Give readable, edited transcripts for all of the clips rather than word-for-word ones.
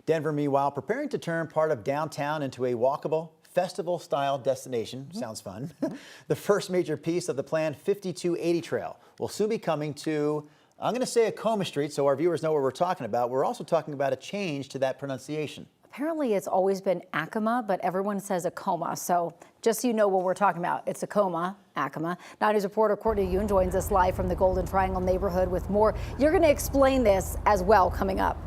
Denver, meanwhile, preparing to turn part of downtown into a walkable, festival-style destination. Sounds fun. The first major piece of the planned 5280 trail will soon be coming to, I'm going to say Acoma Street, so our viewers know what we're talking about. We're also talking about a change to that pronunciation. Apparently it's always been Acoma, but everyone says Acoma. So just so you know what we're talking about, it's Acoma. 9 News reporter Courtney Yoon joins us live from the Golden Triangle neighborhood with more. You're going to explain this as well coming up.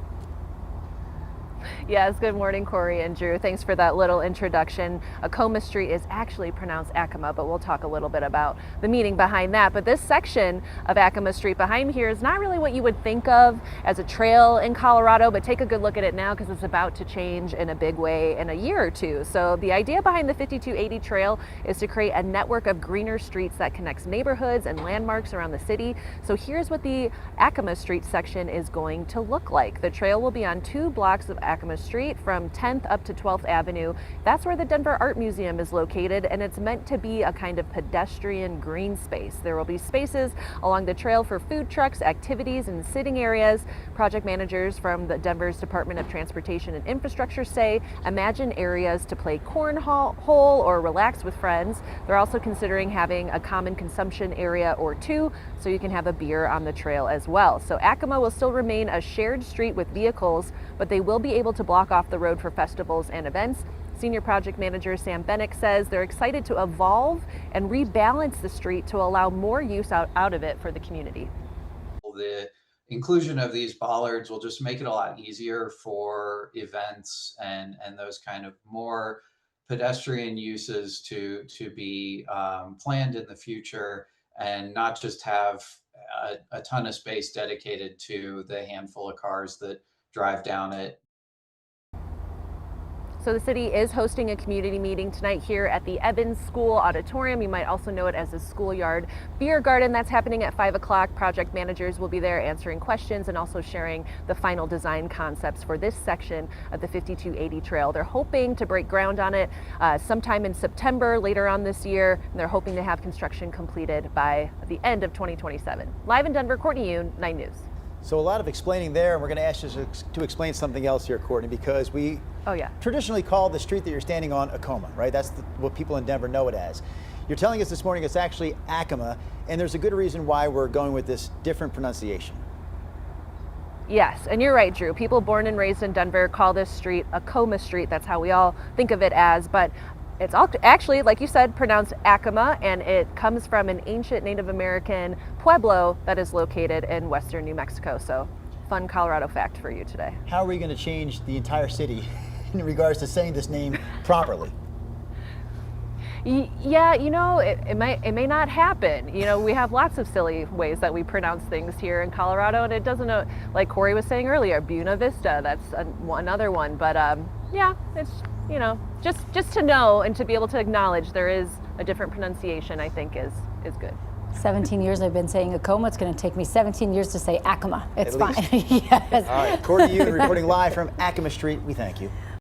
Yes, good morning, Corey and Drew. Thanks for that little introduction. Acoma Street is actually pronounced Acoma, but we'll talk a little bit about the meaning behind that. But this section of Acoma Street behind me here is not really what you would think of as a trail in Colorado, but take a good look at it now because it's about to change in a big way in a year or two. So the idea behind the 5280 trail is to create a network of greener streets that connects neighborhoods and landmarks around the city. So here's what the Acoma Street section is going to look like. The trail will be on 2 blocks of Acoma Street from 10th up to 12th Avenue. That's where the Denver Art Museum is located, and it's meant to be a kind of pedestrian green space. There will be spaces along the trail for food trucks, activities, and sitting areas. Project managers from the Denver's Department of Transportation and Infrastructure say imagine areas to play cornhole or relax with friends. They're also considering having a common consumption area or 2 so you can have a beer on the trail as well. So Acoma will still remain a shared street with vehicles, but they will be able to block off the road for festivals and events. Senior project manager Sam Bennick says they're excited to evolve and rebalance the street to allow more use out of it for the community. The inclusion of these bollards will just make it a lot easier for events and those kind of more pedestrian uses to be planned in the future, and not just have a ton of space dedicated to the handful of cars that drive down it. So the city is hosting a community meeting tonight here at the Evans School Auditorium. You might also know it as the Schoolyard Beer Garden. That's happening at 5 o'clock. Project managers will be there answering questions and also sharing the final design concepts for this section of the 5280 trail. They're hoping to break ground on it sometime in September later on this year, and they're hoping to have construction completed by the end of 2027. Live in Denver, Courtney Yoon, 9 News. So a lot of explaining there, and we're going to ask you to explain something else here, Courtney, because we traditionally call the street that you're standing on Acoma, right? That's what people in Denver know it as. You're telling us this morning it's actually Acoma, and there's a good reason why we're going with this different pronunciation. Yes, and you're right, Drew. People born and raised in Denver call this street Acoma Street. That's how we all think of it as, but it's actually, like you said, pronounced Acoma, and it comes from an ancient Native American pueblo that is located in western New Mexico. So, fun Colorado fact for you today. How are we going to change the entire city in regards to saying this name properly? Yeah, you know, it may not happen. You know, we have lots of silly ways that we pronounce things here in Colorado, and it doesn't, like Corey was saying earlier, Buena Vista, that's another one. But yeah, it's, you know, just to know and to be able to acknowledge there is a different pronunciation, I think is good. 17 years I've been saying Acoma. It's going to take me 17 years to say Acoma. It's fine. Yes. All right, Courtney Yoon reporting live from Acoma Street. We thank you.